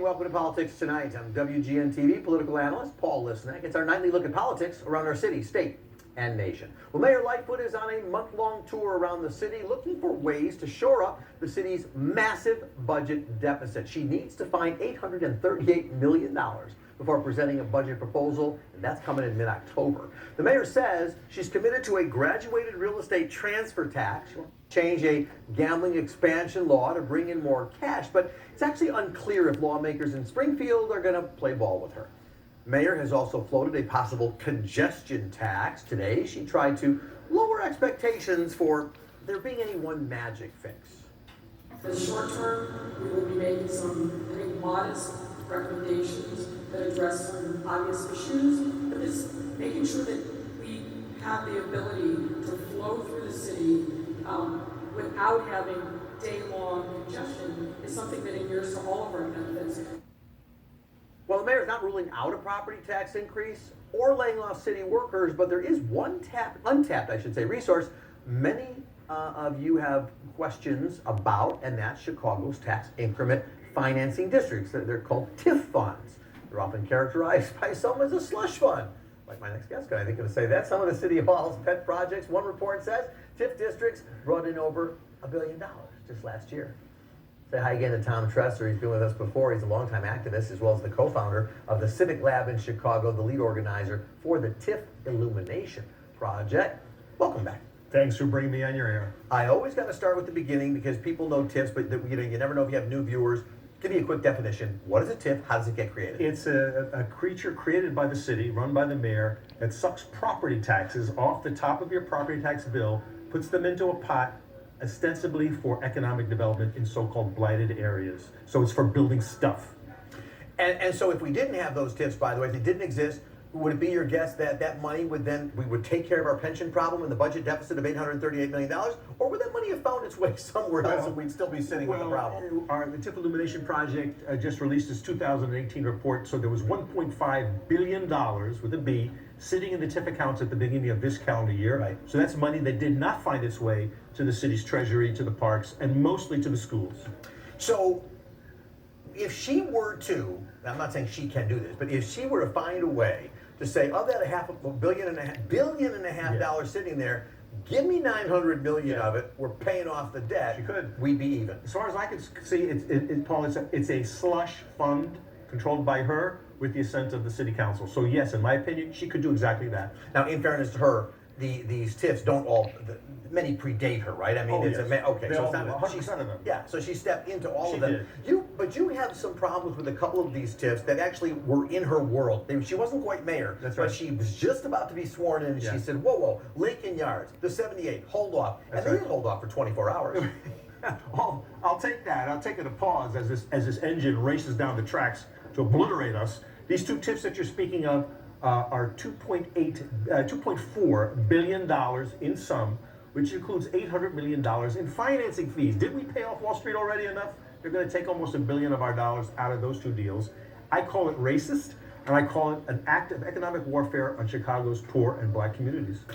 welcome to Politics Tonight. I'm WGN-TV political analyst Paul Lisnek. It's our nightly look at politics around our city, state, and nation. Well, Mayor Lightfoot is on a month-long tour around the city looking for ways to shore up the city's massive budget deficit. She needs to find $838 million before presenting a budget proposal, and that's coming in mid-October. The mayor says she's committed to a graduated real estate transfer tax. She'll change a gambling expansion law to bring in more cash, but it's actually unclear if lawmakers in Springfield are going to play ball with her. Mayor has also floated a possible congestion tax. Today, she tried to lower expectations for there being any one magic fix. For the short term, we will be making some, I think, modest recommendations that address some obvious issues, but just making sure that we have the ability to flow through the city without having day-long congestion is something that inures to all of our benefits. Well, the mayor's not ruling out a property tax increase or laying off city workers, but there is one untapped resource many of you have questions about, and that's Chicago's tax increment financing districts. They're called TIF funds. They're often characterized by some as a slush fund. Like my next guest guy, I think, going to say that. Some of the city hall's pet projects, one report says, TIF districts brought in over $1 billion just last year. Say hi again to Tom Tresser. He's been with us before. He's a longtime activist as well as the co-founder of the Civic Lab in Chicago, the lead organizer for the TIF Illumination Project. Welcome back. Thanks for bringing me on your air. I always got to start with the beginning because people know TIFs, but you never know if you have new viewers. Give me a quick definition. What is a TIF? How does it get created? It's a creature created by the city, run by the mayor, that sucks property taxes off the top of your property tax bill, puts them into a pot, ostensibly for economic development in so-called blighted areas. So it's for building stuff. And so if we didn't have those TIFs, by the way, if they didn't exist, would it be your guess that that money would then, we would take care of our pension problem and the budget deficit of $838 million? Or would that money have found its way somewhere else and we'd still be sitting with the problem? The TIF Illumination Project just released its 2018 report. So there was $1.5 billion, with a B, sitting in the TIF accounts at the beginning of this calendar year. Right. So that's money that did not find its way to the city's treasury, to the parks, and mostly to the schools. So if she were to, I'm not saying she can do this, but if she were to find a way to say, of that $500 million dollars sitting there, give me $900 million of it, we're paying off the debt, She could. we'd be even. As far as I can see, Paul, it's a slush fund controlled by her with the assent of the city council. So yes, in my opinion, she could do exactly that. Now, in fairness to her, these TIFs don't all, many predate her, right? I mean, Yes. Okay, They so all it's do, not 100% of them. Yeah, so she stepped into all She of them. did. But you have some problems with a couple of these TIFs that actually were in her world. She wasn't quite mayor, That's but right. she was just about to be sworn in, and Yeah. she said, whoa, Lincoln Yards, the 78, hold off. That's And they right. didn't hold off for 24 hours. Oh, I'll take that. I'll take it a pause as this engine races down the tracks to obliterate us. These two TIFs that you're speaking of are $2.4 billion in sum, which includes $800 million in financing fees. Did we pay off Wall Street already enough? They're going to take almost $1 billion of our dollars out of those two deals. I call it racist, and I call it an act of economic warfare on Chicago's poor and black communities.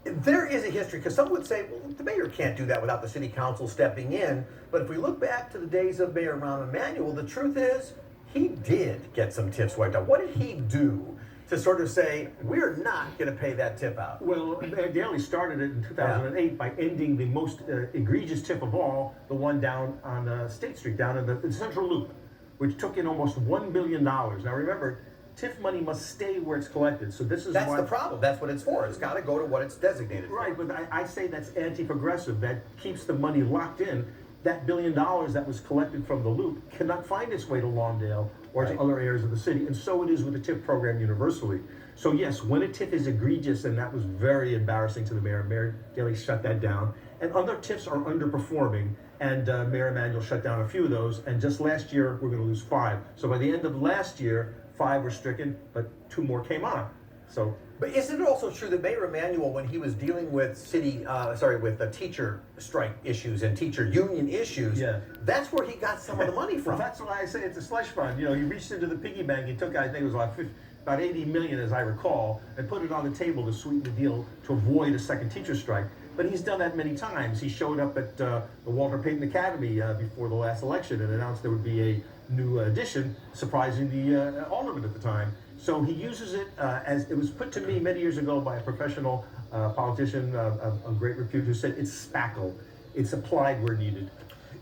There is a history, because some would say, well, the mayor can't do that without the city council stepping in. But if we look back to the days of Mayor Rahm Emanuel, the truth is he did get some TIFs wiped out. What did he do to sort of say, we're not going to pay that TIF out? Well, they only started it in 2008 by ending the most egregious TIF of all, the one down on State Street, down in the Central Loop, which took in almost $1 billion. Now remember, TIF money must stay where it's collected. So this is That's why the problem. That's what it's for. It's got to go to what it's designated for. Right, but I say that's anti-progressive. That keeps the money locked in. That $1 billion that was collected from the loop cannot find its way to Lawndale or to other areas of the city, and so it is with the TIF program universally. So yes, when a TIF is egregious, and that was very embarrassing to the mayor, Mayor Daley shut that down, and other TIFs are underperforming, and Mayor Emanuel shut down a few of those, and just last year, we're gonna lose 5. So by the end of last year, 5 were stricken, but 2 more came on. So. But isn't it also true that Mayor Emanuel, when he was dealing with with the teacher strike issues and teacher union issues, that's where he got some of the money from? Well, that's why I say it's a slush fund. You know, he reached into the piggy bank, he took, I think it was about 80 million, as I recall, and put it on the table to sweeten the deal to avoid a second teacher strike. But he's done that many times. He showed up at the Walter Payton Academy before the last election and announced there would be a new addition, surprising the alderman at the time. So he uses it as it was put to me many years ago by a professional politician of great repute who said it's spackle. It's applied where needed.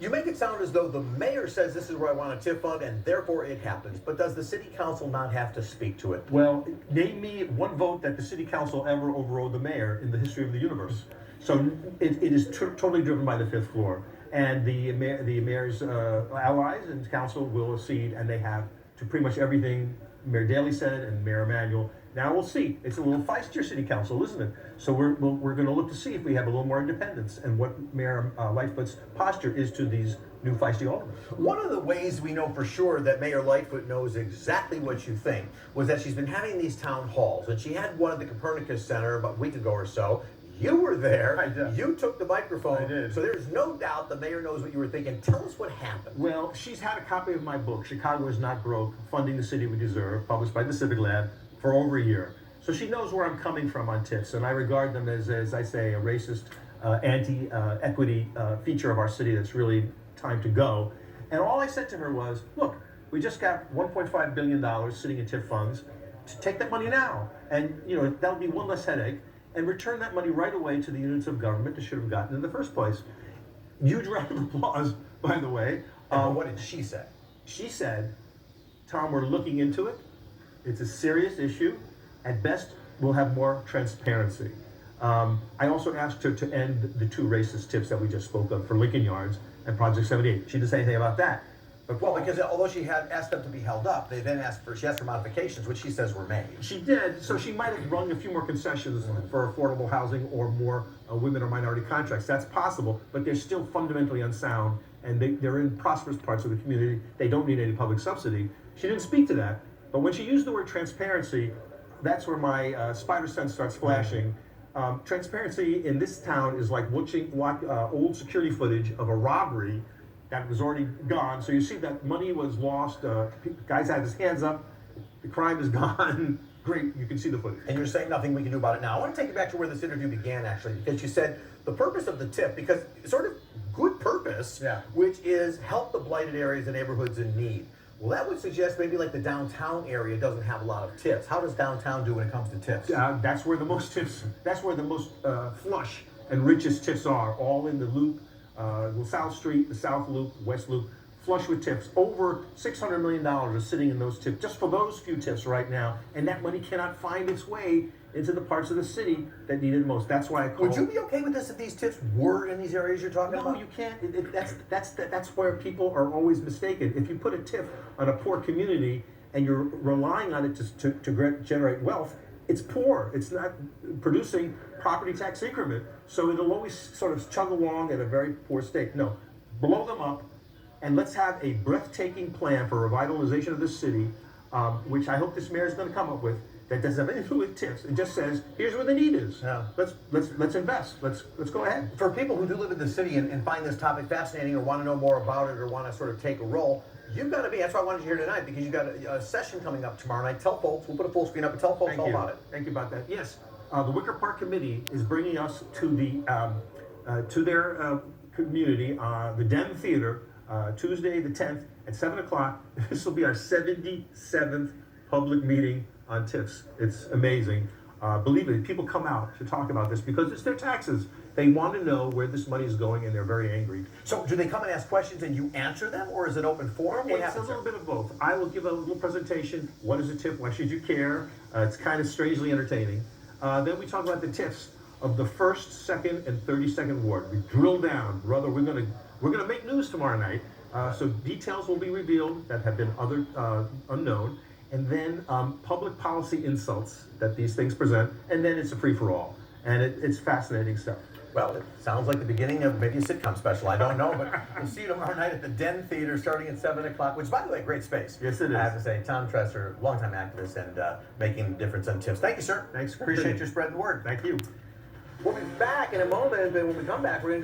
You make it sound as though the mayor says this is where I want a TIF fund and therefore it happens. But does the city council not have to speak to it? Well, name me one vote that the city council ever overrode the mayor in the history of the universe. So it is totally driven by the fifth floor. And the mayor's allies and council will accede, and they have, to pretty much everything Mayor Daley said and Mayor Emanuel. Now we'll see. It's a little feistier city council, isn't it? So we're going to look to see if we have a little more independence and what Mayor Lightfoot's posture is to these new feisty aldermen. One of the ways we know for sure that Mayor Lightfoot knows exactly what you think was that she's been having these town halls, and she had one at the Copernicus Center about a week ago or so. You were there. I did. You took the microphone. I did. So there's no doubt the mayor knows what you were thinking. Tell us what happened. Well, she's had a copy of my book, Chicago is Not Broke, Funding the City We Deserve, published by the Civic Lab, for over a year. So she knows where I'm coming from on TIFs, and I regard them as I say, a racist, anti-equity feature of our city that's really time to go. And all I said to her was, look, we just got $1.5 billion sitting in TIF funds. Take that money now, and that'll be one less headache. And return that money right away to the units of government that should have gotten in the first place. Huge round of applause, by the way. What did she say? She said, Tom, we're looking into it. It's a serious issue. At best, we'll have more transparency. I also asked her to end the two racist tips that we just spoke of for Lincoln Yards and Project 78. She didn't say anything about that. Well, because although she had asked them to be held up, they then asked for modifications, which she says were made. She did, so she might have rung a few more concessions for affordable housing or more women or minority contracts. That's possible, but they're still fundamentally unsound, and they're in prosperous parts of the community. They don't need any public subsidy. She didn't speak to that, but when she used the word transparency, that's where my spider sense starts flashing. Transparency in this town is like watching old security footage of a robbery that was already gone. So you see that money was lost, guys had his hands up, the crime is gone. Great, you can see the footage. And you're saying nothing we can do about it now. I want to take you back to where this interview began, actually, because you said the purpose of the TIP, because sort of good purpose, which is help the blighted areas and neighborhoods in need. Well, that would suggest maybe like the downtown area doesn't have a lot of TIPs. How does downtown do when it comes to TIPs? That's where the most TIPs, that's where the most flush and richest TIPs are, all in the loop. The South Street, the South Loop, West Loop, flush with tips. Over $600 million is sitting in those tips, just for those few tips right now, and that money cannot find its way into the parts of the city that need it most. That's why I call. Would you be okay with this if these tips were in these areas you're talking about? No, you can't. That's where people are always mistaken. If you put a tip on a poor community and you're relying on it to generate wealth, it's poor. It's not producing property tax increment, so it'll always sort of chug along at a very poor state. No, blow them up, and let's have a breathtaking plan for revitalization of this city, which I hope this mayor is going to come up with. That doesn't have anything to do with tips. It just says, here's where the need is. Yeah. Let's invest. Let's go ahead. For people who do live in the city and find this topic fascinating or want to know more about it or want to sort of take a role, you've got to be. That's why I wanted you here tonight, because you've got a session coming up tomorrow night. Tell folks. We'll put a full screen up and tell folks all about it. Thank you about that. Yes, the Wicker Park Committee is bringing us to their community, the Den Theater, Tuesday the 10th at 7 o'clock. This will be our 77th public meeting on TIFs. It's amazing. Believe me, people come out to talk about this because it's their taxes. They want to know where this money is going, and they're very angry. So do they come and ask questions and you answer them, or is it open forum? What It's happens a little there? bit of both. I will give a little presentation. What is a TIF? Why should you care? It's kind of strangely entertaining. Then we talk about the TIFs of the 1st, 2nd, and 32nd Ward. We drill down. Brother, we're gonna make news tomorrow night. So details will be revealed that have been unknown. And then public policy insults that these things present, and then it's a free-for-all. And it's fascinating stuff. Well, it sounds like the beginning of maybe a sitcom special. I don't know, but we'll see you tomorrow night at the Den Theater starting at 7 o'clock, which, by the way, great space. Yes, it is. I have to say, Tom Tresser, longtime activist and making a difference on tips. Thank you, sir. Thanks for Appreciate listening. you spreading the word. Thank you. We'll be back in a moment, and when we come back, we're going to